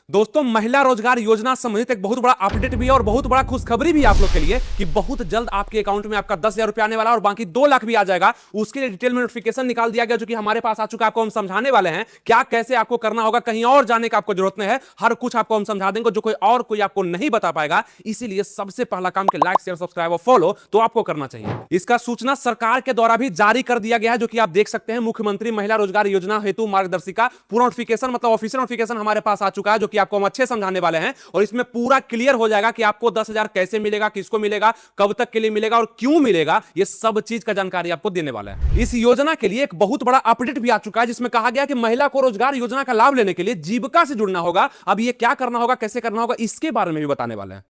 दोस्तों, महिला रोजगार योजना संबंधित एक बहुत बड़ा अपडेट भी है और बहुत बड़ा खुशखबरी भी आप लोग के लिए कि बहुत जल्द आपके अकाउंट में आपका 10,000 रुपया आने वाला है और बाकी 2 लाख भी आ जाएगा। उसके लिए डिटेल में नोटिफिकेशन निकाल दिया गया जो कि हमारे पास आ चुका है। आपको हम समझाने वाले हैं क्या कैसे आपको करना होगा। कहीं और जाने का आपको जरूरत नहीं है, हर कुछ आपको हम समझा देंगे जो कोई आपको नहीं बता पाएगा। इसीलिए सबसे पहला काम के लाइक शेयर सब्सक्राइब और फॉलो तो आपको करना चाहिए। इसका सूचना सरकार के द्वारा भी जारी कर दिया गया है जो कि आप देख सकते हैं। मुख्यमंत्री महिला रोजगार योजना हेतु मार्गदर्शिका पूरा नोटिफिकेशन मतलब ऑफिशियल नोटिफिकेशन हमारे पास आ चुका है जो कि आपको हम अच्छे समझाने वाले हैं और इसमें पूरा क्लियर हो जाएगा कि आपको 10,000 कैसे मिलेगा, किसको मिलेगा, कब तक के लिए मिलेगा और क्यों मिलेगा। ये सब चीज का जानकारी आपको देने वाला है। इस योजना के लिए एक बहुत बड़ा अपडेट भी आ चुका है जिसमें कहा गया कि महिला को रोजगार योजना का लाभ लेने के लिए जीविका से जुड़ना होगा। अब ये क्या करना होगा, कैसे करना होगा, इसके बारे में भी बताने वाले हैं।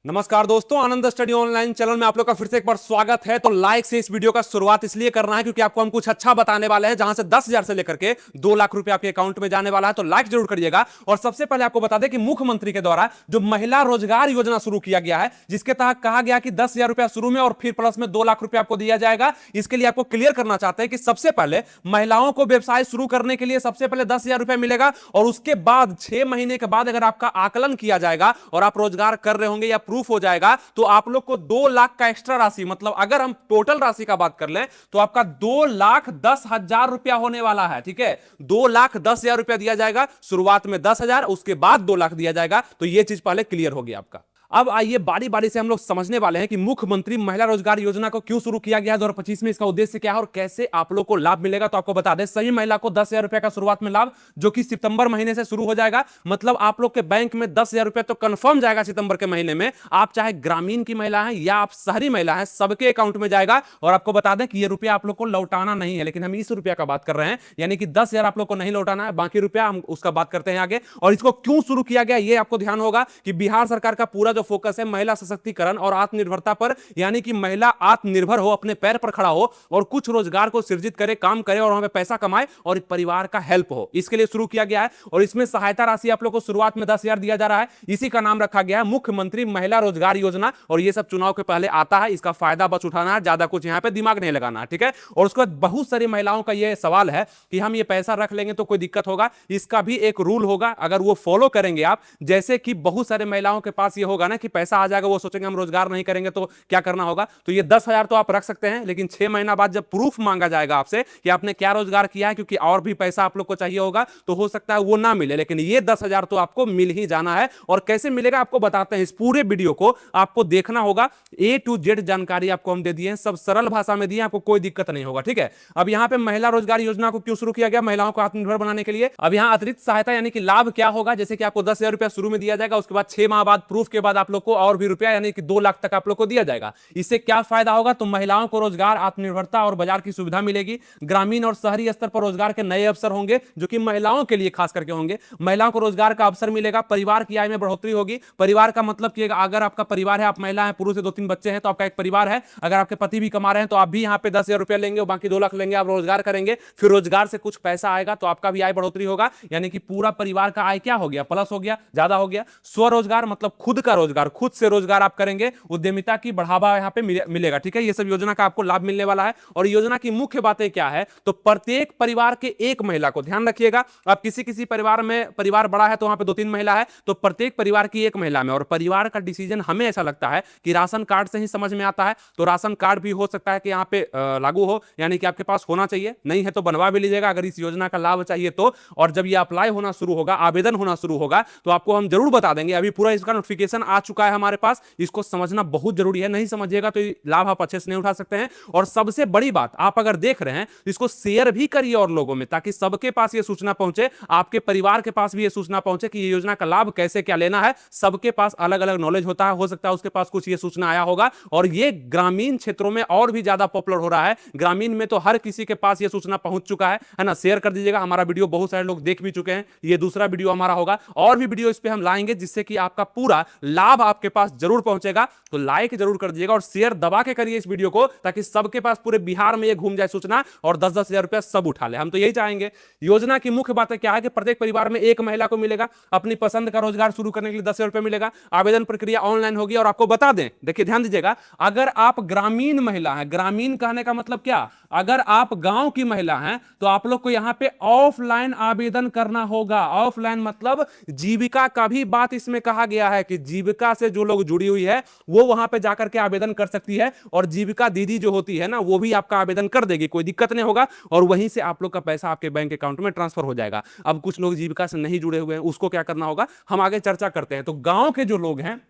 नमस्कार दोस्तों, आनंद स्टडी ऑनलाइन चैनल में आप लोग का फिर से एक बार स्वागत है। तो लाइक से इस वीडियो का शुरुआत इसलिए करना है क्योंकि आपको हम कुछ अच्छा बताने वाले हैं जहां से 10,000 से लेकर के 2 लाख रुपए आपके अकाउंट में जाने वाला है। तो लाइक जरूर करिएगा। और सबसे पहले आपको बता दें कि मुख्यमंत्री के द्वारा जो महिला रोजगार योजना शुरू किया गया है जिसके तहत कहा गया कि 10,000 रुपया शुरू में और फिर प्लस में 2 लाख रुपया आपको दिया जाएगा। इसके लिए आपको क्लियर करना चाहते हैं कि सबसे पहले महिलाओं को व्यवसाय शुरू करने के लिए सबसे पहले 10,000 रुपया मिलेगा और उसके बाद 6 महीने के बाद अगर आपका आकलन किया जाएगा और आप रोजगार कर रहे होंगे या प्रूफ हो जाएगा तो आप लोग को 2 लाख का एक्स्ट्रा राशि, मतलब अगर हम टोटल राशि का बात कर लें तो आपका 2,10,000 रुपया होने वाला है। ठीक है, 2,10,000 रुपया दिया जाएगा। शुरुआत में 10,000, उसके बाद 2 लाख दिया जाएगा। तो यह चीज पहले क्लियर होगी आपका। अब आइए बारी बारी से हम लोग समझने वाले हैं कि मुख्यमंत्री महिला रोजगार योजना को क्यों शुरू किया गया है 2025 में, इसका उद्देश्य क्या है और कैसे आप लोग को लाभ मिलेगा। तो आपको बता दें, सही महिला को 10,000 रुपए का शुरुआत में लाभ जो कि सितंबर महीने से शुरू हो जाएगा। मतलब आप लोग के बैंक में 10,000 रुपए तो कंफर्म जाएगा सितंबर के महीने में। आप चाहे ग्रामीण की महिला है या आप शहरी महिला है, सबके अकाउंट में जाएगा। और आपको बता दें कि यह रुपया आप लोग को लौटाना नहीं है, लेकिन हम इस रुपया का बात कर रहे हैं, यानी कि 10,000 आप लोग को नहीं लौटाना है, बाकी रुपया हम उसका बात करते हैं आगे। और इसको क्यों शुरू किया गया यह आपको ध्यान होगा कि बिहार सरकार का पूरा जो फोकस है महिला सशक्तिकरण और आत्मनिर्भरता पर, यानी कि महिला आत्मनिर्भर हो, अपने पैर पर खड़ा हो और कुछ रोजगार को सृजित करे, काम करे और वहां पे पैसा कमाए और परिवार का हेल्प हो, इसके लिए शुरू किया गया है। और इसमें सहायता राशि आप लोग को शुरुआत में 10,000 दिया जा रहा है। इसी का नाम रखा गया है मुख्यमंत्री महिला रोजगार योजना। और ये सब चुनाव के पहले आता है, इसका फायदा बस उठाना है, ज्यादा कुछ यहां पे दिमाग नहीं लगाना है। ठीक है, और उसके बाद बहुत सारी महिलाओं का यह सवाल है कि हम ये पैसा रख लेंगे तो कोई दिक्कत होगा। इसका भी एक रूल होगा, अगर वो फॉलो करेंगे आप, जैसे कि बहुत सारे महिलाओं के पास ये होगा ना कि पैसा आ जाएगा, वो सोचेंगे हम रोजगार नहीं करेंगे तो क्या करना होगा। तो ये 10,000 तो आप रख सकते हैं, लेकिन 6 महीना बाद जब प्रूफ मांगा जाएगा आपसे कि आपने क्या रोजगार किया है, क्योंकि और भी पैसा आप लोग को चाहिए होगा, तो हो सकता है वो ना मिले, लेकिन ये 10,000 तो आपको मिल ही जाना है। और कैसे मिलेगा आपको बताते हैं। इस पूरे वीडियो को आपको देखना होगा, A to Z जानकारी आपको हम दे दिए हैं, सब सरल भाषा में दिए, आपको कोई दिक्कत नहीं होगा। ठीक है, अब यहां पे महिला रोजगार योजना को क्यों शुरू किया गया, महिलाओं को आत्मनिर्भर बनाने के लिए। अब यहां अतिरिक्त सहायता यानी कि लाभ क्या होगा, जैसे कि आपको 10,000 रुपया शुरू में दिया जाएगा, उसके बाद 6 माह बाद प्रूफ के बाद आप लोग को और भी रुपया यानी कि 2 लाख तक आप लोग को दिया जाएगा। इससे क्या फायदा होगा, तो महिलाओं को रोजगार, आत्मनिर्भरता और बाजार की सुविधा मिलेगी। ग्रामीण और शहरी स्तर पर रोजगार के नए अवसर होंगे जो कि महिलाओं के लिए खास करके होंगे। महिलाओं को रोजगार का अवसर मिलेगा, परिवार की आय में बढ़ोतरी होगी। परिवार का मतलब कि अगर आपका परिवार है, आप महिला है, पुरुष से 2-3 बच्चे हैं, तो आपका एक परिवार है। अगर आपके पति भी कमा रहे हैं तो आप भी यहाँ पे 10,000 रुपया लेंगे और बाकी 2 लाख लेंगे, आप रोजगार करेंगे, फिर रोजगार से कुछ पैसा आएगा तो आपका भी आय बढ़ोतरी होगा, यानी कि पूरा परिवार का आय क्या हो गया, प्लस हो गया, ज्यादा हो गया। स्वरोजगार मतलब खुद का रोजगार, खुद से रोजगार आप करेंगे, उद्यमिता की बढ़ावा यहाँ पे मिलेगा। ठीक है, ये सब योजना का आपको लाभ मिलने वाला है। और योजना की मुख्य बातें क्या है, तो प्रत्येक परिवार के एक महिला को, ध्यान रखिएगा, आप किसी परिवार में, परिवार बड़ा है तो वहां पे 2-3 महिला है, तो प्रत्येक परिवार की एक महिला में। और परिवार का डिसीजन हमें ऐसा लगता है कि राशन कार्ड से ही समझ में आता है, तो राशन कार्ड भी हो सकता है कि यहाँ पे लागू हो, यानी कि आपके पास होना चाहिए, नहीं है तो बनवा भी लीजिएगा अगर इस योजना का लाभ चाहिए तो। और जब ये अप्लाई होना शुरू होगा, आवेदन होना शुरू होगा, तो आपको हम जरूर बता देंगे। अभी पूरा इसका नोटिफिकेशन आ चुका है हमारे पास, इसको समझना बहुत जरूरी है, नहीं समझिएगा तो लाभ आप अच्छे से नहीं उठा सकते हैं। और सबसे बड़ी बात, आप अगर देख रहे हैं तो इसको शेयर भी करिए और लोगों में, ताकि सबके पास ये सूचना पहुंचे, आपके परिवार के पास भी ये सूचना पहुंचे कि ये योजना का लाभ कैसे क्या लेना है। सबके पास अलग अलग नॉलेज होता है, हो सकता है उसके पास कुछ ये सूचना आया होगा। और ये ग्रामीण क्षेत्रों में और भी ज्यादा पॉपुलर हो रहा है, ग्रामीण में तो हर किसी के पास ये सूचना पहुंच चुका है ना। शेयर कर दीजिएगा, हमारा वीडियो बहुत सारे लोग देख भी चुके हैं, ये दूसरा वीडियो हमारा होगा, और भी वीडियो इस पे हम लाएंगे जिससे कि आपका पूरा लाभ आपके पास जरूर पहुंचेगा। तो लाइक जरूर कर दीजिएगा और शेयर दबा के करिए इस वीडियो को, ताकि सबके पास पूरे बिहार में ये घूम जाए सूचना और 10-10 हजार रुपया सब उठा ले। हम तो यही चाहेंगे। योजना की मुख्य बात क्या है कि प्रत्येक परिवार में एक महिला को मिलेगा, अपनी पसंद का रोजगार शुरू करने के लिए 10,000 रुपया मिलेगा। आवेदन प्रक्रिया ऑनलाइन होगी। और आपको बता दें, देखिए ध्यान दीजिएगा, अगर आप ग्रामीण महिला है, ग्रामीण कहने का मतलब क्या, अगर आप गांव की महिला हैं तो आप लोग को यहां पे ऑफलाइन आवेदन करना होगा। ऑफलाइन मतलब जीविका का भी बात इसमें कहा गया है कि जीविका से जो लोग जुड़ी हुई है वो वहां पे जाकर के आवेदन कर सकती है, और जीविका दीदी जो होती है ना वो भी आपका आवेदन कर देगी, कोई दिक्कत नहीं होगा, और वहीं से आप लोग का पैसा आपके बैंक अकाउंट में ट्रांसफर हो जाएगा। अब कुछ लोग जीविका से नहीं जुड़े हुए हैं, उसको क्या करना होगा हम आगे चर्चा करते हैं। तो गांव के जो लोग हैं,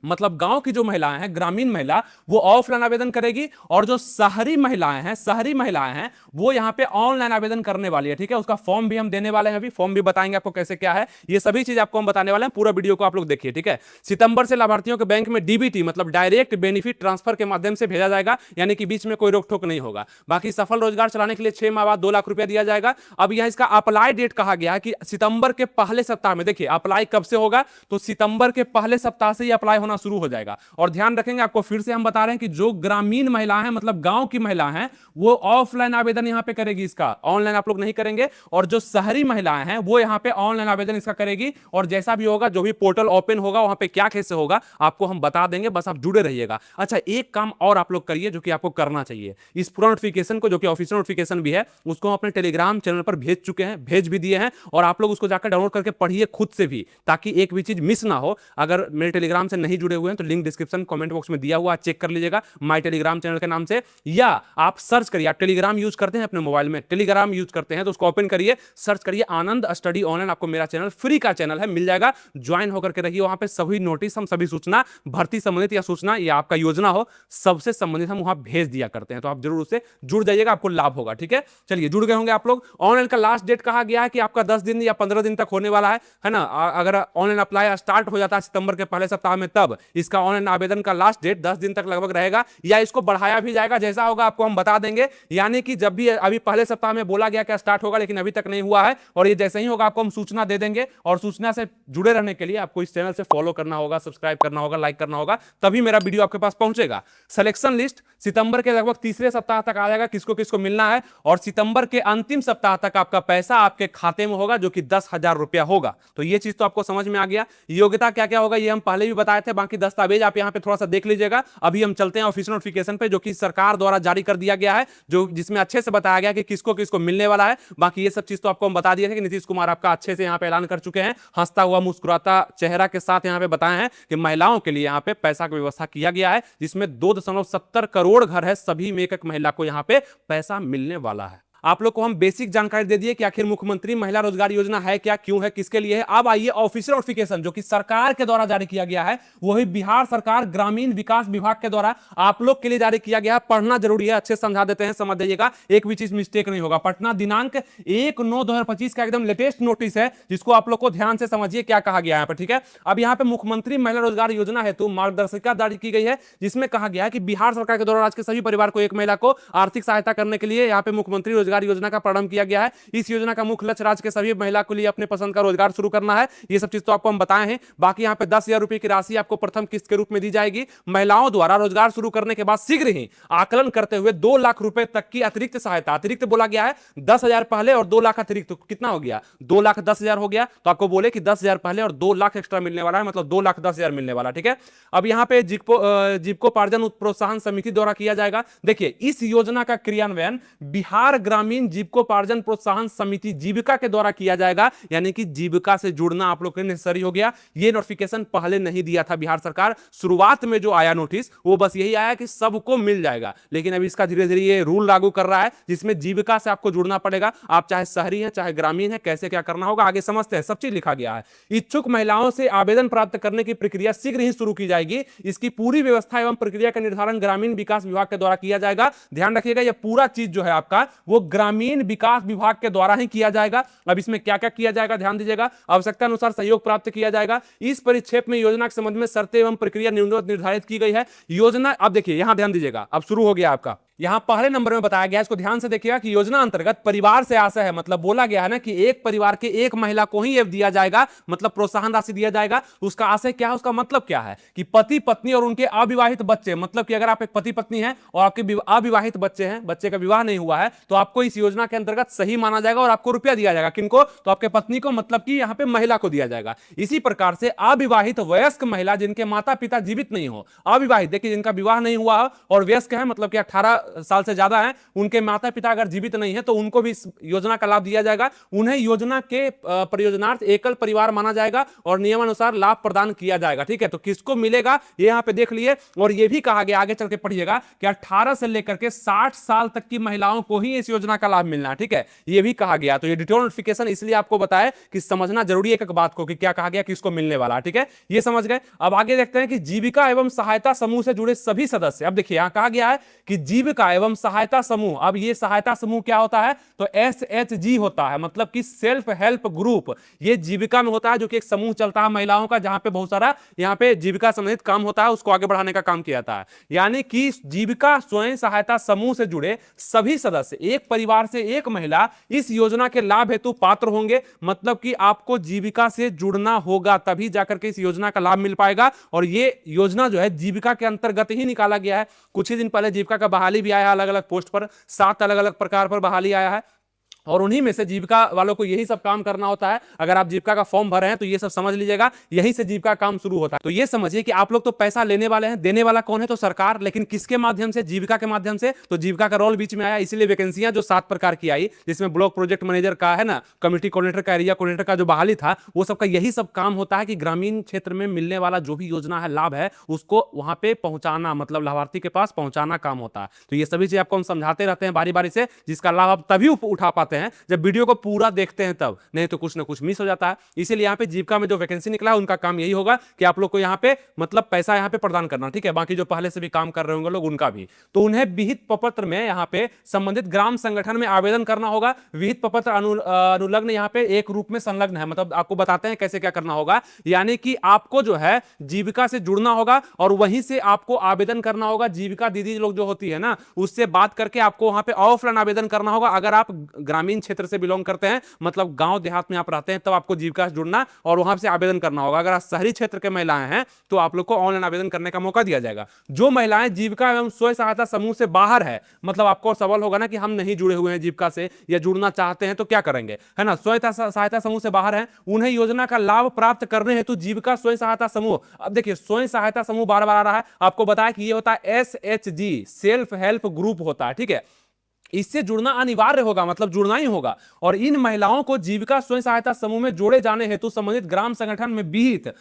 मतलब गांव की जो महिलाएं हैं, ग्रामीण महिला, वो ऑफलाइन आवेदन करेगी, और जो शहरी महिलाएं हैं वो यहां पे ऑनलाइन आवेदन करने वाली है। ठीक है, उसका फॉर्म भी हम देने वाले हैं, अभी फॉर्म भी बताएंगे आपको कैसे क्या है, ये सभी चीज आपको हम बताने वाले हैं। पूरा वीडियो को आप लोग देखिए। ठीक है, सितंबर से लाभार्थियों के बैंक में डीबीटी मतलब डायरेक्ट बेनिफिट ट्रांसफर के माध्यम से भेजा जाएगा, यानी कि बीच में कोई रोक टोक नहीं होगा। बाकी सफल रोजगार चलाने के लिए 6 माह बाद 2 लाख रुपया दिया जाएगा। अब यह इसका अप्लाई डेट कहा गया है कि सितंबर के पहले सप्ताह में। देखिए अप्लाई कब से होगा, तो सितंबर के पहले सप्ताह से ही अप्लाई होना शुरू हो जाएगा। और ध्यान रखेंगे, आपको फिर से हम बता रहे हैं कि जो ग्रामीण महिला है मतलब गांव की महिला है वो ऑफलाइन आवेदन यहां पे करेगी, इसका ऑनलाइन आप लोग नहीं करेंगे। और जो शहरी महिलाएं हैं वो यहां पे ऑनलाइन आवेदन इसका करेगी, और जैसा भी होगा, जो भी पोर्टल ओपन होगा वहां पे क्या कैसे होगा आपको हम बता देंगे, बस आप जुड़े रहिएगा। अच्छा, एक काम और आप लोग करिए जो कि आपको करना चाहिए, इस पूरा नोटिफिकेशन को, जो कि ऑफिशियल नोटिफिकेशन भी है, उसको हम अपने टेलीग्राम चैनल पर भेज चुके हैं, भेज भी दिए हैं, और आप लोग उसको जाकर डाउनलोड करके पढ़िए खुद से भी, ताकि एक भी चीज मिस ना हो। अगर मेरे टेलीग्राम से नहीं जुड़े हुए हैं तो लिंक डिस्क्रिप्शन कमेंट बॉक्स में दिया हुआ, चेक कर लीजिएगा माय टेलीग्राम चैनल के नाम से, या आप सर्च करिए, आप टेलीग्राम यूज करते हैं अपने मोबाइल में, टेलीग्राम यूज करते हैं तो उसको ओपन करिए, सर्च करिए आनंद स्टडी ऑनलाइन, आपको मेरा चैनल फ्री का चैनल है, मिल जाएगा, ज्वाइन होकर के रहिए। वहां पे सभी नोटिस, हम सभी सूचना, भर्ती संबंधित या सूचना या आपका योजना हो, सबसे संबंधित हम वहां भेज दिया करते हैं, तो आप जरूर उससे जुड़ जाइएगा, आपको लाभ होगा। ठीक है, चलिए जुड़ गए होंगे आप लोग। ऑनलाइन का लास्ट डेट कहा गया है कि आपका 10 दिन या 15 दिन तक होने वाला है ना। अगर ऑनलाइन अप्लाई स्टार्ट हो जाता है सितंबर के पहले सप्ताह में, तब इसका ऑनलाइन आवेदन का लास्ट डेट 10 दिन तक लगभग रहेगा, या इसको बढ़ाया भी जाएगा, जैसा होगा आपको हम बता देंगे। यानी कि जब भी, अभी पहले सप्ताह में बोला गया क्या स्टार्ट होगा, लेकिन अभी तक नहीं हुआ है, और ये जैसे ही होगा आपको हम सूचना दे देंगे। और सूचना से जुड़े रहने के लिए आपको इस चैनल से फॉलो करना होगा, सब्सक्राइब करना होगा, लाइक करना होगा, तभी मेरा वीडियो आपके पास पहुंचेगा। सिलेक्शन लिस्ट सितंबर के लगभग तीसरे सप्ताह तक आ जाएगा, किसको किसको मिलना है, और सितंबर के अंतिम सप्ताह तक आपका पैसा आपके खाते में होगा, जो कि 10,000 रुपया होगा। तो ये चीज तो आपको समझ में आ गया। योग्यता क्या क्या होगा ये हम पहले भी बताए थे, बाकी दस्तावेज आप यहां पे थोड़ा सा देख लीजिएगा। अभी हम चलते हैं ऑफिशियल नोटिफिकेशन पे, जो कि सरकार द्वारा जारी कर दिया गया है, जो जिसमें अच्छे से बताया गया कि किसको किसको मिलने वाला है। बाकी ये सब चीज तो आपको हम बता दिए थे कि नीतीश कुमार आपका अच्छे से यहां पे ऐलान कर चुके हैं, हंसता हुआ मुस्कुराता चेहरा के साथ यहां पे बताए हैं कि महिलाओं के लिए यहां पे पैसा की व्यवस्था किया गया है, जिसमें 2.70 करोड़ घर है, सभी में एक एक महिला को यहां पे पैसा मिलने वाला है। आप लोग को हम बेसिक जानकारी दे दिए कि आखिर मुख्यमंत्री महिला रोजगार योजना है क्या, क्यों है, किसके लिए है। अब आइए ऑफिशियल नोटिफिकेशन जो कि सरकार के द्वारा जारी किया गया है, वही बिहार सरकार ग्रामीण विकास विभाग के द्वारा आप लोग के लिए जारी किया गया है। पढ़ना जरूरी है, अच्छे समझा देते हैं, समझ जाइएगा, एक भी चीज मिस्टेक नहीं होगा। पटना दिनांक 1/9/2025 का एकदम लेटेस्ट नोटिस है, जिसको आप लोग को ध्यान से समझिए क्या कहा गया है यहाँ पर। ठीक है, अब यहाँ पे मुख्यमंत्री महिला रोजगार योजना हेतु मार्गदर्शिका जारी की गई है, जिसमें कहा गया है कि बिहार सरकार के द्वारा राज्य के सभी परिवार को एक महिला को आर्थिक सहायता करने के लिए यहाँ पे मुख्यमंत्री रोजगार योजना का प्रारंभ किया गया है। इस योजना का मुख्य लक्ष्य राज्य के सभी महिला के लिए अपने पसंद का रोजगार शुरू करना है। ये सब चीज तो आपको हम बताए हैं। बाकी यहाँ पे 10,000 रुपए की राशि आपको प्रथम किस्त के रूप में दी जाएगी। महिलाओं द्वारा रोजगार शुरू करने के बाद शीघ्र ही आकलन करते हुए 2 लाख रुपए तक की अतिरिक्त सहायता, अतिरिक्त बोला गया है 10,000 पहले और 2 लाख अतिरिक्त, तो कितना हो गया, 2,10,000 हो गया। तो आपको बोले कि 10,000 पहले और 2 लाख एक्स्ट्रा मिलने वाला है, मतलब 2,10,000 मिलने वाला। ठीक है, अब यहाँ पे जीविकोपार्जन प्रोत्साहन समिति द्वारा किया जाएगा। देखिए, इस योजना का क्रियान्वयन बिहार ग्रामीण जीविकोपार्जन प्रोत्साहन समिति जीविका के द्वारा किया जाएगा, यानी कि जीविका से जुड़ना आप लोग के नेसेसरी हो गया। ये नोटिफिकेशन पहले नहीं दिया था बिहार सरकार, शुरुआत में जो आया नोटिस वो बस यही आया कि सबको मिल जाएगा, लेकिन अब इसका धीरे धीरे ये रूल लागू कर रहा है, जिसमें जीविका से आपको जुड़ना पड़ेगा। आप चाहे शहरी हैं चाहे ग्रामीण हैं, कैसे क्या करना होगा आगे समझते हैं, सब चीज लिखा गया है। इच्छुक महिलाओं से आवेदन प्राप्त करने की प्रक्रिया शीघ्र ही शुरू की जाएगी। इसकी पूरी व्यवस्था एवं प्रक्रिया का निर्धारण ग्रामीण विकास विभाग के द्वारा किया जाएगा। ध्यान रखिएगा, यह पूरा चीज जो है आपका वो ग्रामीण विकास विभाग के द्वारा ही किया जाएगा। अब इसमें क्या क्या किया जाएगा ध्यान दीजिएगा। आवश्यकता अनुसार सहयोग प्राप्त किया जाएगा। इस परिक्षेप में योजना के संबंध में शर्तें एवं प्रक्रिया निर्धारित की गई है। योजना, अब देखिए यहां ध्यान दीजिएगा, अब शुरू हो गया आपका, यहां पहले नंबर में बताया गया, इसको ध्यान से देखिएगा कि योजना अंतर्गत परिवार से आशय है, मतलब बोला गया है ना कि एक परिवार के एक महिला को ही ये दिया जाएगा, मतलब प्रोत्साहन राशि दिया जाएगा। उसका आशय क्या है, उसका मतलब क्या है कि पति पत्नी और उनके अविवाहित बच्चे, मतलब कि अगर आप एक पति पत्नी हैं और आपके अविवाहित बच्चे हैं, बच्चे का विवाह नहीं हुआ है, तो आपको इस योजना के अंतर्गत सही माना जाएगा और आपको रुपया दिया जाएगा। किनको, तो आपके पत्नी को, मतलब कि यहां पे महिला को दिया जाएगा। इसी प्रकार से अविवाहित वयस्क महिला जिनके माता पिता जीवित नहीं हो, अविवाहित देखिए जिनका विवाह नहीं हुआ और वयस्क है, मतलब कि 18 साल से ज्यादा है, उनके माता पिता अगर जीवित नहीं है तो उनको भी इस योजना का लाभ दिया जाएगा। उन्हें योजना के प्रयोजनार्थ एकल परिवार माना जाएगा और नियमानुसार लाभ प्रदान किया जाएगा। ठीक है, तो किसको मिलेगा ये यहां पे देख लिए। और ये भी कहा गया, आगे चल के पढ़िएगा, कि 18 से लेकर के 60 साल तक की महिलाओं को ही इस योजना का लाभ मिलना है। ठीक है, ये भी कहा गया। तो ये डिटेल नोटिफिकेशन इसलिए आपको बताया कि समझना जरूरी है एक बात को, कि क्या कहा गया, किसको मिलने वाला है। ठीक है, ये समझ गए। अब आगे देखते हैं कि जीविका एवं सहायता समूह से जुड़े सभी सदस्य। अब देखिए यहां कहा गया है कि जीविका एवं सहायता समूह। अब ये सहायता समूह क्या होता है, तो SHG होता है, मतलब कि सेल्फ हेल्प ग्रुप। ये जीविका में होता है, जो कि एक समूह चलता है महिलाओं का, जहां पे बहुत सारा यहां पे जीविका संबंधित काम होता है, उसको आगे बढ़ाने का काम किया जाता है। यानी कि जीविका स्वयं सहायता समूह से जुड़े सभी सदस्य, एक परिवार से एक महिला इस योजना के लाभ हेतु पात्र होंगे। मतलब कि आपको जीविका से जुड़ना होगा, तभी जाकर के इस योजना का लाभ मिल पाएगा। और ये योजना जो है जीविका के अंतर्गत ही निकाला गया है। कुछ ही दिन पहले जीविका का बहाली भी आया है, अलग अलग पोस्ट पर 7 अलग अलग प्रकार पर बहाली आया है, और उन्हीं में से जीविका वालों को यही सब काम करना होता है। अगर आप जीविका का फॉर्म भरे हैं तो ये सब समझ लीजिएगा, यहीं से जीविका काम शुरू होता है। तो ये समझिए कि आप लोग तो पैसा लेने वाले हैं, देने वाला कौन है, तो सरकार। लेकिन किसके माध्यम से, जीविका के माध्यम से। तो जीविका का रोल बीच में आया, इसीलिए वैकेंसियां जो 7 प्रकार की आई, जिसमें ब्लॉक प्रोजेक्ट मैनेजर का है ना, कमिटी कोऑर्डिनेटर का, एरिया कोऑर्डिनेटर का जो बहाली था, वो सबका यही सब काम होता है कि ग्रामीण क्षेत्र में मिलने वाला जो भी योजना है, लाभ है, उसको वहां पे पहुंचाना, मतलब लाभार्थी के पास पहुंचाना काम होता है। तो ये सभी चीज आपको हम समझाते रहते हैं बारी बारी से, जिसका लाभ आप तभी उठा पाते हैं जब वीडियो को पूरा देखते हैं तब, नहीं तो कुछ ना कुछ मिस हो जाता है। इसीलिए यहाँ पे जीविका में जो वैकेंसी निकला है, उनका काम यही होगा कि आप लोग को यहाँ पे मतलब पैसा यहाँ पे प्रदान करना। ठीक है, बाकी जो पहले से भी काम कर रहे होंगे लोग, उनका भी। तो उन्हें विहित प्रपत्र में यहाँ पे संबंधित ग्राम संगठन में आवेदन करना होगा। विहित प्रपत्र अनुलग्न यहाँ पे एक रूप में संलग्न है, मतलब आपको बताते हैं कैसे क्या करना होगा। यानी कि आपको जो है जीविका से जुड़ना होगा और वहीं से आपको आवेदन करना होगा। जीविका दीदी लोग जो होती है ना, उससे बात करके आपको वहां पे ऑफलाइन आवेदन करना होगा। अगर आप ग्रामीण क्षेत्र से बिलोंग करते हैं, मतलब गांव देहात में आप रहते हैं, तब आपको जीविका से जुड़ना और वहां से आवेदन करना होगा। अगर आप शहरी क्षेत्र के महिलाएं हैं तो आप लोग को ऑनलाइन आवेदन करने का मौका दिया जाएगा। जो महिलाएं जीविका एवं स्वयं सहायता समूह से बाहर है, मतलब आपको सवाल होगा ना कि हम नहीं जुड़े हुए हैं जीविका से या जुड़ना चाहते हैं तो क्या करेंगे, है ना। स्वयं सहायता समूह से बाहर है, उन्हें योजना का लाभ प्राप्त करने हेतु जीविका स्वयं सहायता समूह। अब देखिए स्वयं सहायता समूह बार बार आ रहा है, आपको बताया कि ये होता है SHG, सेल्फ हेल्प ग्रुप होता है। ठीक है, इससे जुड़ना अनिवार्य होगा, मतलब जुड़ना ही होगा। और इन महिलाओं को जीविका स्वयं सहायता समूह में जोड़े जाने हेतु संबंधित ग्राम संगठन में विहित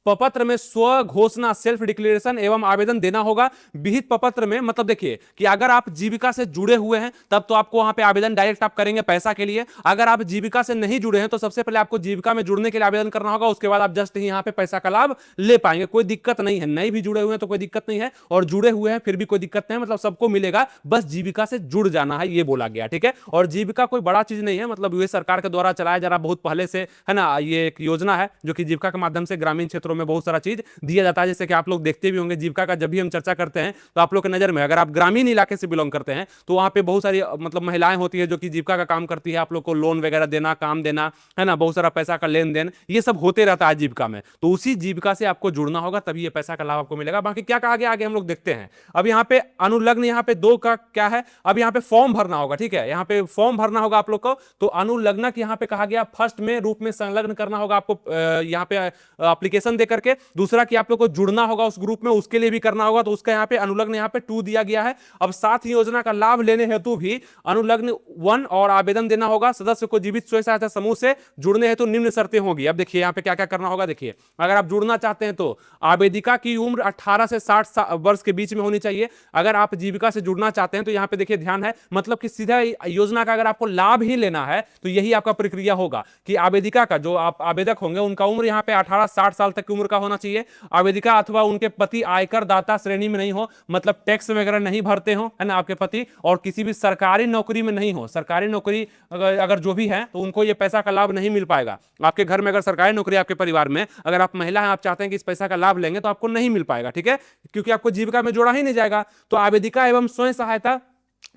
प्रपत्र में स्व घोषणा, सेल्फ डिक्लेरेशन एवं आवेदन देना होगा। विहित प्रपत्र में मतलब देखिए कि अगर आप जीविका से जुड़े हुए हैं तब तो आपको वहां पे आवेदन डायरेक्ट आप करेंगे पैसा के लिए। अगर आप जीविका से नहीं जुड़े हैं तो सबसे पहले आपको जीविका में जुड़ने के लिए आवेदन करना होगा, उसके बाद आप जस्ट ही यहाँ पे पैसा का लाभ ले पाएंगे। कोई दिक्कत नहीं है, नहीं भी जुड़े हुए हैं तो कोई दिक्कत नहीं है, और जुड़े हुए हैं फिर भी कोई दिक्कत नहीं है, मतलब सबको मिलेगा, बस जीविका से जुड़ जाना है, ये बोला गया। ठीक है, और जीविका कोई बड़ा चीज नहीं है, मतलब यूएस सरकार के द्वारा चलाया जा रहा बहुत पहले से, है ना। ये एक योजना है जो कि जीविका के माध्यम से ग्रामीण क्षेत्रों में बहुत सारा चीज दिया जाता है। जैसे कि आप लोग देखते भी होंगे जीविका का जब भी हम चर्चा करते हैं तो आप लोग की नजर में, अगर आप ग्रामीण इलाके से बिलोंग करते हैं तो वहां पे बहुत सारी मतलब महिलाएं होती है जो कि जीविका का काम करती है। आप लोग को लोन वगैरह देना, काम देना, है ना, बहुत सारा पैसा का लेन देन, ये सब होते रहता है जीविका में। तो उसी जीविका से आपको जुड़ना होगा, तभी ये पैसा का लाभ आपको मिलेगा। बाकी क्या कहा गया आगे हम लोग देखते हैं। अब यहाँ पे अनुलग्न, यहाँ पे 2 का क्या है, अब यहाँ पे फॉर्म भरना होगा। ठीक है, यहाँ पे फॉर्म भरना होगा आप लोग को। तो अनुलग्नक यहाँ पे कहा गया फर्स्ट में रूप में संलग्न करना होगा आपको यहाँ पे एप्लीकेशन दे करके। दूसरा कि आप लोग को जुड़ना होगा उस ग्रुप में, उसके लिए भी करना होगा, तो उसका यहाँ पे अनुलग्न यहाँ पे 2 दिया गया है। अब साथ ही योजना का लाभ लेने हेतु भी अनुलग्न 1 और आवेदन देना होगा। सदस्य को जीवित स्वयं सहायता समूह से जुड़ने हेतु निम्न शर्तें होंगी। अब देखिए यहाँ पे क्या क्या करना होगा। देखिए अगर आप जुड़ना चाहते हैं तो आवेदिका की उम्र 18 से 60 वर्ष के बीच में होनी चाहिए। अगर आप जीविका से जुड़ना चाहते हैं तो यहाँ पे देखिए ध्यान है, मतलब कि सीधा योजना का अगर आपको लाभ ही लेना है तो यही आपका प्रक्रिया होगा कि आवेदिका का, जो आप आवेदक होंगे, उनका उम्र यहाँ पे 18-60 साल तक की उम्र का होना चाहिए। आवेदिका अथवा उनके पति आयकर दाता श्रेणी में नहीं हो, मतलब टैक्स वगैरह नहीं भरते हो, है ना, आपके पति, और किसी भी सरकारी नौकरी में नहीं हो। सरकारी नौकरी अगर जो भी है तो उनको ये पैसा का लाभ नहीं मिल पाएगा। आपके घर में अगर सरकारी नौकरी, आपके परिवार में अगर आप महिला हैं, आप चाहते हैं कि इस पैसा का लाभ लेंगे तो आपको नहीं मिल पाएगा। ठीक है, क्योंकि आपको जीविका में जोड़ा ही नहीं जाएगा। तो आवेदिका एवं स्वयं सहायता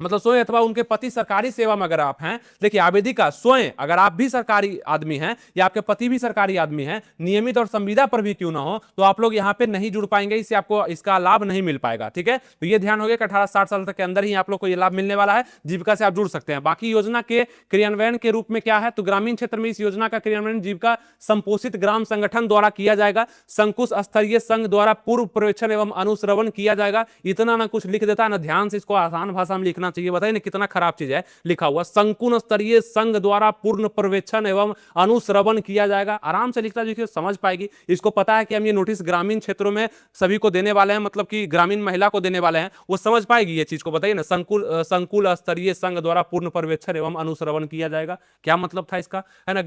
मतलब स्वयं अथवा उनके पति सरकारी सेवा में अगर आप हैं, देखिए आवेदिका स्वयं अगर आप भी सरकारी आदमी हैं या आपके पति भी सरकारी आदमी हैं, नियमित और संविदा पर भी क्यों ना हो, तो आप लोग यहां पे नहीं जुड़ पाएंगे, इससे आपको इसका लाभ नहीं मिल पाएगा। ठीक है, तो ये ध्यान हो गया कि 18-60 साल तक के अंदर ही आप लोग को ये लाभ मिलने वाला है, जीविका से आप जुड़ सकते हैं। बाकी योजना के क्रियान्वयन के रूप में क्या है, तो ग्रामीण क्षेत्र में इस योजना का क्रियान्वयन जीविका संपोषित ग्राम संगठन द्वारा किया जाएगा, संकुश स्तरीय संघ द्वारा पूर्व पर्यवेक्षण एवं अनुश्रवण किया जाएगा। इतना ना कुछ लिख देता है ना, ध्यान से इसको आसान भाषा में लिखना चाहिए। बताइए ना कितना खराब चीज है लिखा हुआ, संकुल स्तरीय संघ द्वारा पूर्ण पर्यवेक्षण एवं अनुश्रवण किया जाएगा। आराम से लिखता जो समझ पाएगी। इसको पता है कि हम ये नोटिस ग्रामीण क्षेत्रों में सभी को देने वाले हैं, मतलब कि ग्रामीण महिला को देने वाले हैं, वो समझ पाएगी ये चीज को। बताइए ना, संकुल स्तरीय संघ द्वारा पूर्ण पर्यवेक्षण एवं अनुश्रवण किया जाएगा, क्या मतलब था इसका, है ना।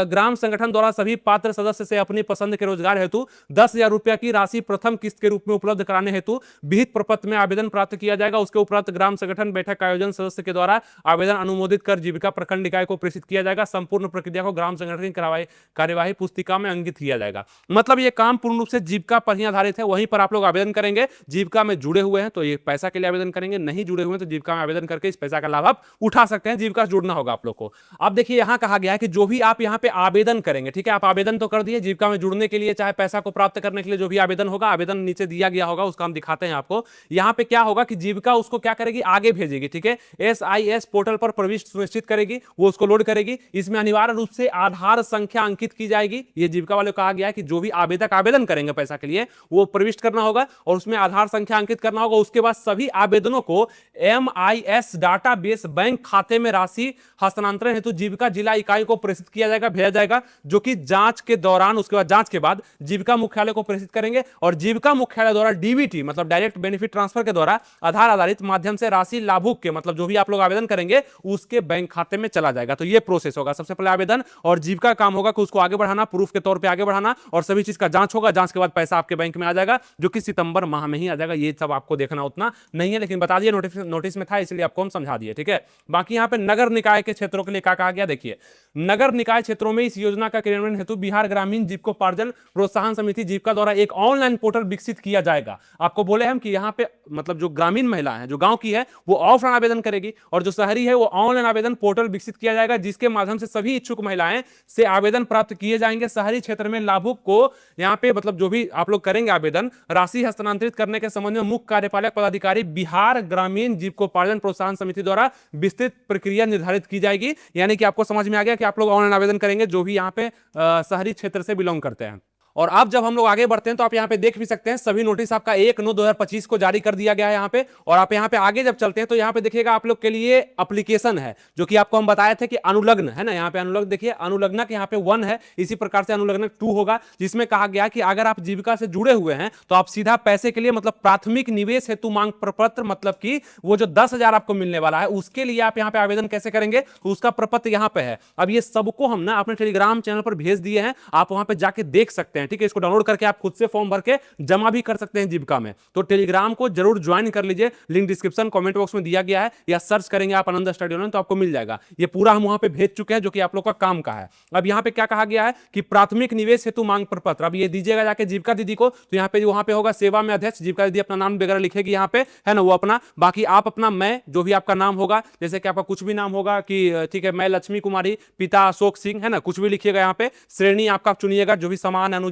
ग्राम संगठन द्वारा सभी पात्र सदस्य से अपनी पसंद के रोजगार हेतु 10,000 रुपया की राशि प्रथम किस्त के रूप में उपलब्ध कराने हेतु विहित प्रपत्र में आवेदन प्राप्त किया जाएगा। उसके उपरांत ग्राम संगठन बैठक का आयोजन सदस्य के द्वारा आवेदन अनुमोदित कर जीविका प्रखंड निकाय को प्रेषित किया जाएगा। संपूर्ण प्रक्रिया को ग्राम संगठन की कार्यवाही पुस्तिका में अंकित किया जाएगा। मतलब ये काम पूर्ण रूप से जीविका पर ही आधारित है, वहीं पर आप लोग आवेदन करेंगे। जीविका में जुड़े हुए हैं तो ये पैसा के लिए आवेदन करेंगे, नहीं जुड़े हुए हैं तो जीविका में आवेदन करके इस पैसा का लाभ आप उठा सकते हैं। जीविका से जुड़ना होगा आप लोग को। अब देखिए यहां कहा गया है कि जो भी आप यहां पे आवेदन करेंगे, ठीक है, आप आवेदन तो कर दिए जीविका में जुड़ने के लिए, चाहे पैसा को प्राप्त करने के लिए जो भी आवेदन होगा, आवेदन नीचे दिया गया होगा, उसका हम दिखाते हैं आपको। यहां पे क्या होगा कि जीविका उसको क्या करेगी, आगे भेजेगी। ठीक है, SIS पोर्टल पर प्रविष्ट सुनिश्चित करेगी, वो उसको लोड करेगी। इसमें अनिवार्य रूप से आधार संख्या अंकित की जाएगी। ये जीविका वाले को कहा गया है कि जो भी आवेदक आवेदन करेंगे पैसा के लिए वो प्रविष्ट करना होगा और उसमें आधार संख्या अंकित करना होगा। उसके बाद सभी आवेदनों को MIS डाटाबेस बैंक खाते में राशि हस्तांतरण हेतु जीविका जिला इकाई को प्रेषित किया जाएगा, भेजा जाएगा, जो कि जांच के दौरान, उसके बाद जांच के बाद जीविका मुख्यालय को प्रेषित करेंगे और जीविका मुख्यालय द्वारा DBT मतलब डायरेक्ट बेनिफिट ट्रांसफर के द्वारा आधार आधारित माध्यम से राशि लाभुक के, मतलब जो भी आप लोग आवेदन करेंगे उसके बैंक खाते में चला जाएगा। तो ये प्रोसेस होगा, सबसे पहले आवेदन और जीविका काम होगा कि उसको आगे बढ़ाना, प्रूफ के तौर पे आगे बढ़ाना और सभी चीज का जांच होगा। जांच के बाद पैसा आपके बैंक में आ जाएगा, जो कि सितंबर माह में ही आ जाएगा। ये सब आपको देखना उतना नहीं है, लेकिन बता दिए नोटिस में था इसलिए आपको हम समझा दिए। ठीक है, बाकी यहाँ पे नगर निकाय के क्षेत्रों के लिए क्या कहा गया, देखिए नगर निकाय क्षेत्रों में इस योजना का क्रियान्वयन हेतु बिहार ग्रामीण जीविकोपार्जन प्रोत्साहन समिति जीविका द्वारा एक ऑनलाइन पोर्टल विकसित किया जाएगा। आपको बोले हम कि यहाँ पे मतलब जो ग्रामीण महिला है, जो गांव की है, वो ऑफलाइन आवेदन करेगी और जो शहरी है वो ऑनलाइन आवेदन पोर्टल विकसित किया जाएगा, जिसके माध्यम से सभी इच्छुक महिलाएं से आवेदन प्राप्त किए जाएंगे। शहरी क्षेत्र में लाभुक को यहाँ पे मतलब जो भी आप लोग करेंगे आवेदन, राशि हस्तांतरित करने के संबंध में मुख्य कार्यपालक पदाधिकारी बिहार ग्रामीण जीविकोपार्जन प्रोत्साहन समिति द्वारा विस्तृत प्रक्रिया निर्धारित की जाएगी। यानी कि आपको समझ में आ गया कि आप लोग ऑनलाइन आवेदन करेंगे जो भी यहाँ पे शहरी क्षेत्र से बिलोंग करते हैं। और अब जब हम लोग आगे बढ़ते हैं तो आप यहाँ पे देख भी सकते हैं सभी नोटिस आपका 1/9/2025 को जारी कर दिया गया है यहाँ पे। और आप यहाँ पे आगे जब चलते हैं तो यहाँ पे देखिएगा आप लोग के लिए एप्लीकेशन है, जो कि आपको हम बताए थे कि अनुलग्न है ना, यहाँ पे अनुलग्न देखिए, अनुलग्नक यहाँ पे 1 है, इसी प्रकार से अनुलग्नक 2 होगा, जिसमें कहा गया कि अगर आप जीविका से जुड़े हुए हैं तो आप सीधा पैसे के लिए मतलब प्राथमिक निवेश हेतु मांग प्रपत्र, मतलब कि वो जो 10,000 आपको मिलने वाला है उसके लिए आप यहाँ पे आवेदन कैसे करेंगे, तो उसका प्रपत्र यहाँ पे है। अब ये सबको हम ना अपने टेलीग्राम चैनल पर भेज दिए हैं, आप वहां पे जाके देख सकते हैं। ठीक है, इसको डाउनलोड करके आप खुद से फॉर्म भर के जमा भी कर सकते हैं जीविका में। तो टेलीग्राम को जरूर ज्वाइन कर लीजिए, लिंक डिस्क्रिप्शन कमेंट बॉक्स में दिया गया है, या सर्च करेंगे आप आनंद स्टडी ऑनलाइन तो आपको मिल जाएगा। ये पूरा हम वहां पे भेज चुके हैं, जो कि आप लोग का काम का है। अब यहाँ पे क्या कहा गया है कि प्राथमिक निवेश हेतु मांग प्रपत्र, अब ये दीजिएगा जाके जीविका दीदी को, तो यहाँ पे वहां पे होगा सेवा में अध्यक्ष, जीविका दीदी अपना नाम वगैरह लिखेगी यहाँ पे, है ना, वो अपना, बाकी आप अपना, मैं, जो भी आपका नाम होगा, जैसे कि आपका कुछ भी नाम होगा कि ठीक है मैं लक्ष्मी कुमारी, पिता अशोक सिंह, है ना, कुछ भी लिखिएगा यहाँ पे। श्रेणी आपका चुनिएगा, जो भी समान अनुजाति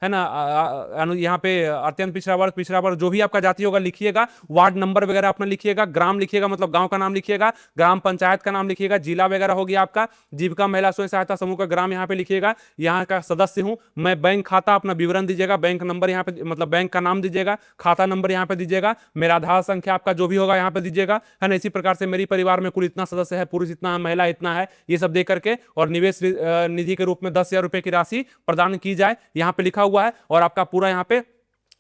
है ना, यहाँ पे अत्यंत पिछड़ा वर्ग जो भी आपका जाति होगा लिखिएगा। वार्ड नंबर वगैरह अपना लिखिएगा, ग्राम लिखिएगा मतलब गांव का नाम लिखिएगा, ग्राम पंचायत का नाम लिखिएगा, जिला वगैरह हो गया आपका, जीविका महिला स्वयं सहायता समूह का ग्राम यहाँ पे लिखिएगा, यहाँ का सदस्य हूं मैं, बैंक खाता अपना विवरण दीजिएगा, बैंक नंबर यहाँ पे मतलब बैंक का नाम दीजिएगा, खाता नंबर यहाँ पे दीजिएगा, मेरा आधार संख्या आपका जो भी होगा यहाँ पे दीजिएगा, है ना। इसी प्रकार से मेरी परिवार में कुल इतना सदस्य है, पुरुष इतना है, महिला इतना है, ये सब दे करके और निवेश निधि के रूप में 10,000 रुपए की राशि प्रदान की जाए, यहाँ पे लिखा हुआ है। और आपका पूरा यहाँ पे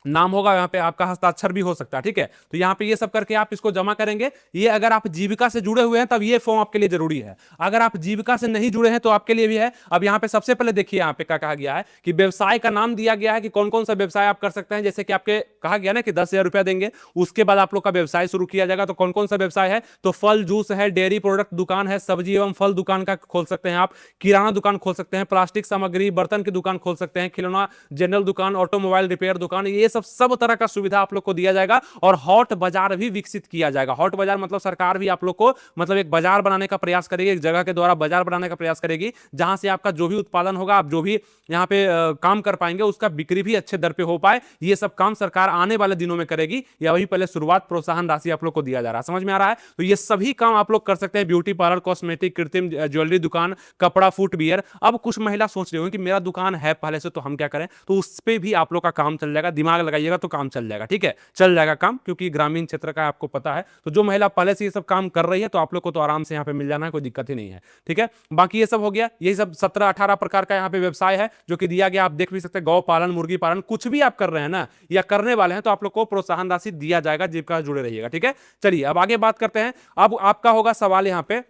नाम होगा, यहाँ पे आपका हस्ताक्षर भी हो सकता है। ठीक है, तो यहाँ पे ये सब करके आप इसको जमा करेंगे। ये अगर आप जीविका से जुड़े हुए हैं तब ये फॉर्म आपके लिए जरूरी है, अगर आप जीविका से नहीं जुड़े हैं तो आपके लिए भी है। अब यहाँ पे सबसे पहले देखिए यहाँ पे क्या कहा गया है कि व्यवसाय का नाम दिया गया है कि कौन कौन सा व्यवसाय आप कर सकते हैं। जैसे कि आपके कहा गया ना कि 10,000 रुपया देंगे, उसके बाद आप लोग का व्यवसाय शुरू किया जाएगा। तो कौन कौन सा व्यवसाय है, तो फल जूस है, डेयरी प्रोडक्ट दुकान है, सब्जी एवं फल दुकान का खोल सकते हैं आप, किराना दुकान खोल सकते हैं, प्लास्टिक सामग्री बर्तन की दुकान खोल सकते हैं, खिलौना जनरल दुकान, ऑटोमोबाइल रिपेयर दुकान, ये सब सब तरह का सुविधा आप लोग को दिया जाएगा और हॉट बाजार भी विकसित किया जाएगा। हॉट बाजार मतलब सरकार भी आप लोग को मतलब एक बाजार बनाने का प्रयास करेगी, एक जगह के द्वारा बाजार बनाने का प्रयास करेगी जहां से आपका जो भी उत्पादन होगा, आप जो भी यहाँ पे काम कर पाएंगे उसका बिक्री भी अच्छे दर पे हो पाए। ये सब काम सरकार आने वाले दिनों में करेगी, या वही पहले शुरुआत प्रोत्साहन राशि आप लोग को दिया जा रहा है। समझ में आ रहा है? तो ये सभी काम आप लोग कर सकते हैं, ब्यूटी पार्लर, कॉस्मेटिक, कृत्रिम ज्वेलरी दुकान, कपड़ा, फुटवियर। अब कुछ महिला सोच रही होंगी कि मेरा दुकान है पहले से, तो हम क्या करें, तो उस पर भी आप लोग का काम चल जाएगा। दिमाग लगाइएगा तो काम चल जाएगा, ठीक है, चल जाएगा काम, क्योंकि ग्रामीण क्षेत्र का आपको पता है। तो जो महिला पहले से ये सब काम कर रही है तो आप लोग को तो आराम से यहाँ पे मिल जाना है, कोई दिक्कत ही नहीं है, ठीक है। बाकी ये सब हो गया, यही सब 17-18 प्रकार का यहाँ पे व्यवसाय है जो कि दिया गया। आप देख भी सकते हैं, गौ पालन, मुर्गी पालन, कुछ भी आप कर रहे हैं ना या करने वाले हैं तो आप लोग को प्रोत्साहन राशि दिया जाएगा, जीविका जुड़े रहिएगा, ठीक है। चलिए अब आगे बात करते हैं। अब आपका होगा सवाल यहाँ पे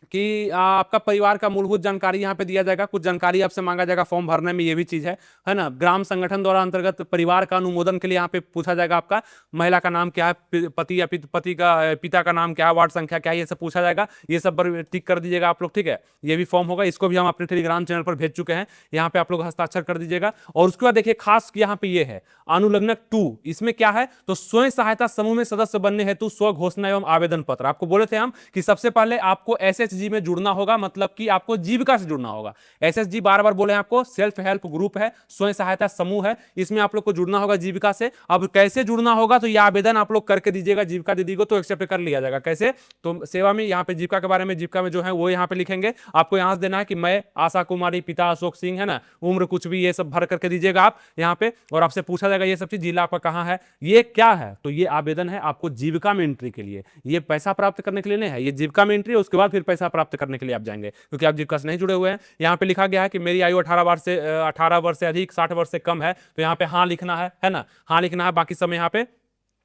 कि आपका परिवार का मूलभूत जानकारी यहाँ पे दिया जाएगा, कुछ जानकारी आपसे मांगा जाएगा फॉर्म भरने में, ये भी चीज है ना। ग्राम संगठन द्वारा अंतर्गत परिवार का अनुमोदन के लिए यहाँ पे पूछा जाएगा आपका महिला का नाम क्या है, पति या पति का पिता का नाम क्या है, वार्ड संख्या क्या है, ये सब पूछा जाएगा। ये सब पर टिक कर दीजिएगा आप लोग, ठीक है। ये भी फॉर्म होगा, इसको भी हम अपने टेलीग्राम चैनल पर भेज चुके हैं, यहाँ पे आप लोग हस्ताक्षर कर दीजिएगा। और उसके बाद देखिए खास यहाँ पे ये है अनुलग्नक 2, इसमें क्या है, तो स्वयं सहायता समूह में सदस्य बनने हेतु स्व घोषणा एवं आवेदन पत्र। आपको बोले थे हम कि सबसे पहले आपको एसएचजी में जुड़ना होगा, मतलब कि आपको जीविका से जुड़ना होगा। एसएचजी बार बार बोले आपको, सेल्फ हेल्प ग्रुप है, स्वयं सहायता समूह है, इसमें आप लोग को जुड़ना होगा जीविका से। अब कैसे जुड़ना होगा, तो यह आवेदन आप लोग करके दीजिएगा जीविका दीदी को, तो एक्सेप्ट कर लिया जाएगा। कैसे, तो सेवा में यहाँ पे जीविका के बारे में, जीविका में जो है वो यहाँ पे लिखेंगे, आपको यहाँ से देना है कि मैं आशा कुमारी, पिता अशोक सिंह, है ना, उम्र कुछ भी, ये सब भर करके दीजिएगा आप यहाँ पे। और आपसे पूछा जाएगा ये सब चीज, जिला आपका कहाँ है, ये क्या है, तो ये आवेदन है आपको जीविका में एंट्री के लिए। ये पैसा प्राप्त करने के लिए नहीं है, ये जीविका में एंट्री है, उसके बाद फिर पैसा प्राप्त करने के लिए आप जाएंगे, क्योंकि आप जीविका से नहीं जुड़े हुए हैं। यहाँ पे लिखा गया है कि मेरी आयु 18 वर्ष से अधिक, 60 वर्ष से कम है, तो यहाँ पे हाँ लिखना है ना, हाँ लिखना है। बाकी समय यहाँ पे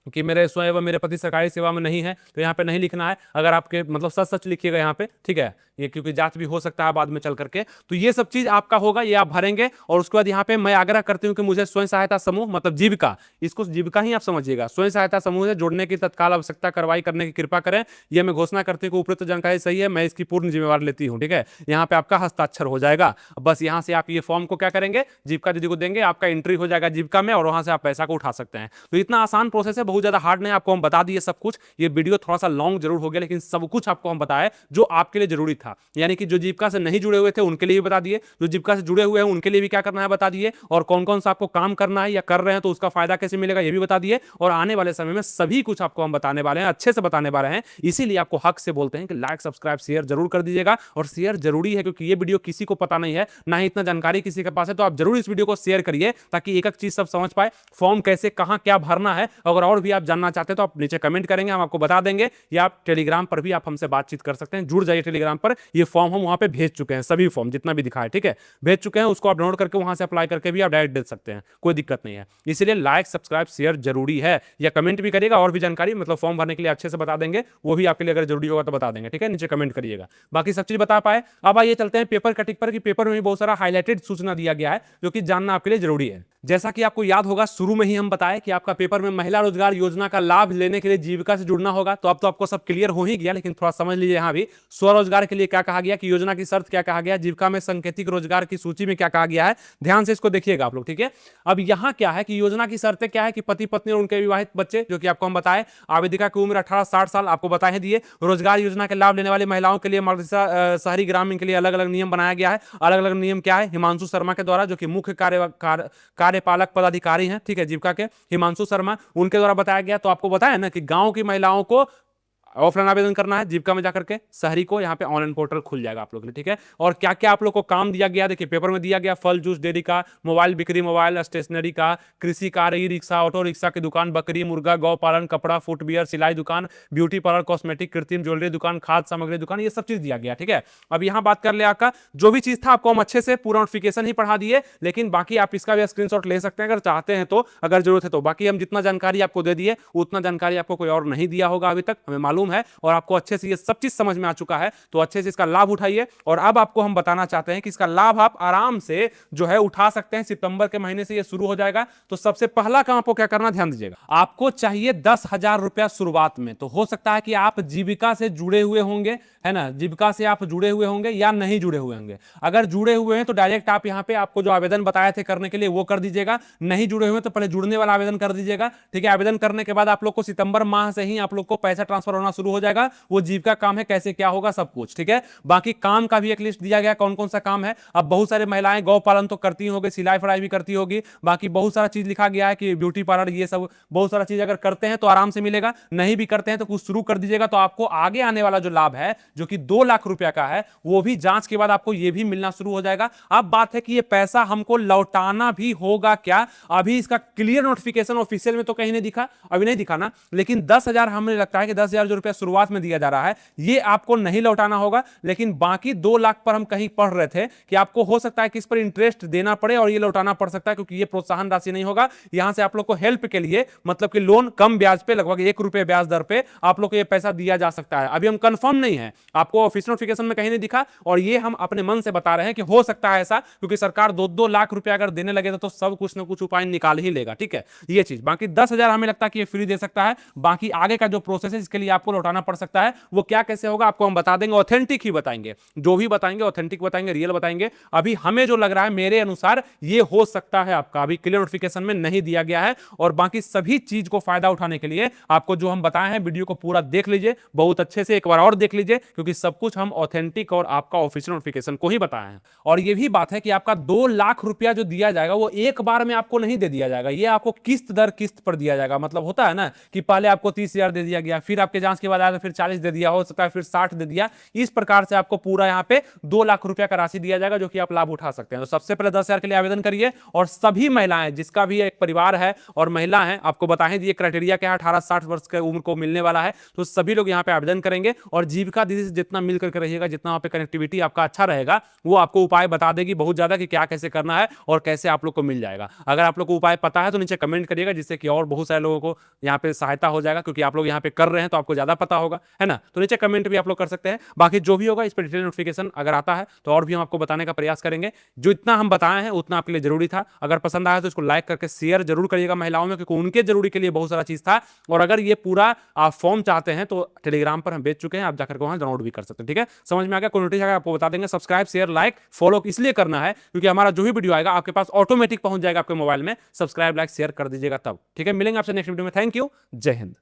कि मेरे स्वयं व मेरे पति सरकारी सेवा में नहीं है, तो यहाँ पे नहीं लिखना है। अगर आपके मतलब सच सच लिखिएगा यहाँ पे, ठीक है, ये क्योंकि जांच भी हो सकता है बाद में चल करके। तो ये सब चीज आपका होगा, ये आप भरेंगे। और उसके बाद यहाँ पे मैं आग्रह करती हूँ कि मुझे स्वयं सहायता समूह मतलब जीविका, इसको जीविका ही आप समझिएगा, स्वयं सहायता समूह से जुड़ने की तत्काल आवश्यकता कार्रवाई करने की कृपा करें। यह मैं घोषणा करती हूँ कि उपयुक्त जानकारी सही है, मैं इसकी पूर्ण जिम्मेवारी लेती हूँ, ठीक है। यहाँ पे आपका हस्ताक्षर हो जाएगा। बस यहाँ से आप ये फॉर्म को क्या करेंगे, जीविका दीदी को देंगे, आपका एंट्री हो जाएगा जीविका में, और वहां से आप पैसा को उठा सकते हैं। तो इतना आसान प्रोसेस है, बहुत ज्यादा हार्ड नहीं। आपको हम बता दिए सब कुछ। ये वीडियो थोड़ा सा लॉन्ग जरूर हो गया, लेकिन सब कुछ आपको हम बताए जो आपके लिए जरूरी था। यानी कि जो जीविका से नहीं जुड़े हुए थे उनके लिए भी बता दिए, जो जीविका से जुड़े हुए हैं उनके लिए भी क्या करना है बता दिए, और कौन कौन सा आपको काम करना है या कर रहे हैं तो उसका फायदा कैसे मिलेगा ये भी बता दिए। और आने वाले समय में सभी कुछ आपको हम बताने वाले हैं, अच्छे से बताने वाले हैं। इसीलिए आपको हक से बोलते हैं कि लाइक, सब्सक्राइब, शेयर जरूर कर दीजिएगा। और शेयर जरूरी है, क्योंकि ये वीडियो किसी को पता नहीं है, ना ही इतना जानकारी किसी के पास है। तो आप जरूर इस वीडियो को शेयर करिए, ताकि एक एक चीज सब समझ पाए, फॉर्म कैसे कहां क्या भरना है। अगर और भी आप जानना चाहते हैं तो आप नीचे कमेंट करेंगे, हम आपको बता देंगे। या आप टेलीग्राम पर भी आप हमसे बातचीत कर सकते हैं, जुड़ जाइए टेलीग्राम पर। ये फॉर्म हम वहां पे भेज चुके हैं, सभी फॉर्म जितना भी दिखा है, ठीक है, भेज चुके हैं। उसको आप डाउनलोड करके वहां से अप्लाई करके भी आप डायरेक्ट दे सकते हैं, कोई दिक्कत नहीं है। इसलिए लाइक, सब्सक्राइब, शेयर जरूरी है। या कमेंट भी करिएगा, और भी जानकारी मतलब फॉर्म भरने के लिए अच्छे से बता देंगे, वो भी आपके लिए अगर जरूरी होगा तो बता देंगे, ठीक है। नीचे कमेंट करिएगा, बाकी सब चीज बता पाए। अब आइए चलते हैं पेपर कटिंग पर, कि पेपर में भी बहुत सारा हाईलाइटेड सूचना दिया गया है जो कि जानना आपके लिए जरूरी है। जैसा कि आपको याद होगा, शुरू में ही हम बताएं कि आपका पेपर में महिला रोजगार योजना का लाभ लेने के लिए जीविका से जुड़ना होगा। तो अब तो आपको सब क्लियर हो ही गया, लेकिन थोड़ा समझ लीजिए यहाँ भी स्वरोजगार के लिए क्या कहा गया, कि योजना की शर्त क्या कहा गया, जीविका में सांकेतिक रोजगार की सूची में क्या कहा गया है। ध्यान से इसको देखिएगा आप लोग, ठीक है। अब यहाँ क्या है कि योजना की शर्तें क्या है, कि पति पत्नी और उनके विवाहित बच्चे, जो कि आपको हम बताए, आवेदिका की उम्र 18-60 साल आपको बताए दिए। रोजगार योजना के लाभ लेने वाली महिलाओं के लिए शहरी ग्रामीण के लिए अलग अलग नियम बनाया गया है। अलग अलग नियम क्या है, हिमांशु शर्मा के द्वारा, जो कि मुख्य कार्यपालक पदाधिकारी हैं, ठीक है, जीविका के हिमांशु शर्मा, उनके द्वारा बताया गया। तो आपको बताया ना कि गांव की महिलाओं को ऑफलाइन आवेदन करना है जीविका में जाकर के, शहरी को यहाँ पे ऑनलाइन पोर्टल खुल जाएगा आप लोग के लिए, ठीक है। और क्या क्या आप लोग को काम दिया गया, देखिए पेपर में दिया गया, फल जूस डेयरी का, मोबाइल बिक्री, मोबाइल स्टेशनरी का, कृषि कार्य, ई रिक्शा, ऑटो रिक्शा की दुकान, बकरी मुर्गा, गौ पालन, कपड़ा, फुटवियर, सिलाई दुकान, ब्यूटी पार्लर, कॉस्मेटिक, कृत्रिम ज्वेलरी दुकान, खाद्य सामग्री दुकान, ये सब चीज दिया गया, ठीक है। अब यहाँ बात कर ले आपका जो भी चीज था, आपको हम अच्छे से पूरा नोटिफिकेशन ही पढ़ा दिए, लेकिन बाकी आप इसका भी स्क्रीनशॉट ले सकते हैं अगर चाहते हैं तो, अगर जरूरत है तो। बाकी हम जितना जानकारी आपको दे दिए उतना जानकारी आपको कोई और नहीं दिया होगा अभी तक, हमें मालूम मालूम है और आपको अच्छे से ये सब चीज समझ में आ चुका है, तो अच्छे से इसका लाभ उठाइए। और अब आपको हम बताना चाहते हैं कि इसका लाभ आप आराम से जो है उठा सकते हैं। सितंबर के महीने से ये शुरू हो जाएगा। तो सबसे पहला काम आपको क्या करना, ध्यान दीजिएगा। आपको चाहिए 10,000 रुपया शुरुआत में। तो हो सकता है कि आप जीविका से जुड़े हुए होंगे, है ना, जीविका से आप जुड़े हुए होंगे या नहीं जुड़े हुए होंगे। अगर जुड़े हुए हैं तो डायरेक्ट आप यहां पे आपको जो आवेदन बताए थे करने के लिए वो कर दीजिएगा। नहीं जुड़े हुए तो पहले जुड़ने वाला आवेदन कर दीजिएगा, ठीक है। आवेदन करने के बाद आप लोग को सितंबर माह से ही आप लोग को पैसा ट्रांसफर होना शुरू हो जाएगा। वो जीविका काम है, कैसे क्या होगा सब कुछ, ठीक है। बाकी काम का भी एक लिस्ट दिया गया, कौन कौन सा काम है। अब बहुत सारे महिलाएं गौ पालन तो करती होगी, सिलाई फड़ाई भी करती होगी, बाकी बहुत सारा चीज लिखा गया है कि ब्यूटी पार्लर, ये सब बहुत सारा चीज अगर करते हैं तो आराम से मिलेगा। नहीं भी करते हैं तो कुछ शुरू कर दीजिएगा। तो आपको आगे आने वाला जो लाभ है जो कि 2 लाख रुपया का है, वो भी जांच के बाद आपको ये भी मिलना शुरू हो जाएगा। अब बात है कि ये पैसा हमको लौटाना भी होगा क्या। अभी इसका क्लियर नोटिफिकेशन ऑफिशियल में तो कहीं नहीं दिखा, अभी नहीं दिखा ना। लेकिन 10,000 हमें लगता है कि 10,000 जो रुपया शुरुआत में दिया जा रहा है ये आपको नहीं लौटाना होगा। लेकिन बाकी 2 लाख पर हम कहीं पढ़ रहे थे कि आपको हो सकता है कि इस पर इंटरेस्ट देना पड़े और ये लौटाना पड़ सकता है, क्योंकि ये प्रोत्साहन राशि नहीं होगा। यहां से आप लोग को हेल्प के लिए, मतलब कि लोन कम ब्याज पे, लगभग 1 रुपए ब्याज दर पे आप लोग को ये पैसा दिया जा सकता है। अभी हम कंफर्म नहीं है, आपको ऑफिशियल नोटिफिकेशन में कहीं नहीं दिखा और ये हम अपने मन से बता रहे हैं कि हो सकता है ऐसा, क्योंकि सरकार 2-2 लाख रुपया अगर देने लगे तो सब कुछ ना कुछ उपाय निकाल ही लेगा, ठीक है। ये चीज बाकी 10,000 हमें लगता है कि ये फ्री दे सकता है। बाकी आगे का जो प्रोसेस है इसके लिए आपको लौटाना पड़ सकता है, वो क्या कैसे होगा आपको हम बता देंगे। ऑथेंटिक ही बताएंगे, जो भी बताएंगे ऑथेंटिक बताएंगे, रियल बताएंगे। अभी हमें जो लग रहा है मेरे अनुसार ये हो सकता है आपका, अभी क्लियर नोटिफिकेशन में नहीं दिया गया है। और बाकी सभी चीज को फायदा उठाने के लिए आपको जो हम बताए हैं वीडियो को पूरा देख लीजिए, बहुत अच्छे से एक बार और देख लीजिए, क्योंकि सब कुछ हम ऑथेंटिक और आपका ऑफिशियल नोटिफिकेशन को ही बताए हैं। और ये भी बात है कि आपका 2 लाख रुपया जो दिया जाएगा वो एक बार में आपको नहीं दे दिया जाएगा, ये आपको किस्त दर किस्त पर दिया जाएगा। मतलब होता है ना कि पहले आपको 30,000 दे दिया गया, फिर आपके जांच के बाद आया तो फिर 40 दे दिया, हो सकता है फिर 60 दे दिया। इस प्रकार से आपको पूरा यहाँ पे 2 लाख रुपया का राशि दिया जाएगा जो कि आप लाभ उठा सकते हैं। तो सबसे पहले 10,000 के लिए आवेदन करिए। और सभी महिलाएं, जिसका भी एक परिवार है और महिला है, आपको बताएं दिए क्राइटेरिया क्या है, 18-60 वर्ष की उम्र को मिलने वाला है, तो सभी लोग यहाँ पे आवेदन करेंगे। और जीविका दीदी से जितना मिल करके रहिएगा, जितना वहाँ पे कनेक्टिविटी आपका अच्छा रहेगा, वो आपको उपाय बता देगी बहुत ज्यादा कि क्या कैसे करना है और कैसे आप लोग को मिल जाएगा। अगर आप लोग को उपाय पता है तो नीचे कमेंट करिएगा, जिससे कि और बहुत सारे लोगों को यहाँ पे सहायता हो जाएगा, क्योंकि आप लोग यहाँ पे कर रहे हैं तो आपको ज्यादा पता होगा, है ना। तो नीचे कमेंट भी आप लोग कर सकते हैं। बाकी जो भी होगा इस पर डिटेल नोटिफिकेशन अगर आता है तो और भी हम आपको बताने का प्रयास करेंगे। जो इतना हम बताए हैं उतना आपके लिए जरूरी था। अगर पसंद आया तो इसको लाइक करके शेयर जरूर करिएगा महिलाओं में, क्योंकि उनके जरूरी के लिए बहुत सारा चीज था। और अगर ये पूरा आप फॉर्म चाहते हैं तो टेलीग्राम पर हम बेच चुके हैं, आप जाकर वहां डाउनलोड भी कर सकते हैं, ठीक है। समझ में आ गया, कोई नोटिस आएगा आपको बता देंगे। सब्सक्राइब शेयर लाइक फॉलो इसलिए करना है क्योंकि हमारा जो भी वीडियो आएगा आपके पास ऑटोमेटिक पहुंच जाएगा आपके मोबाइल में। सब्सक्राइब लाइक शेयर कर दीजिएगा तब, ठीक है। मिलेंगे आपसे नेक्स्ट वीडियो में। थैंक यू, जय हिंद।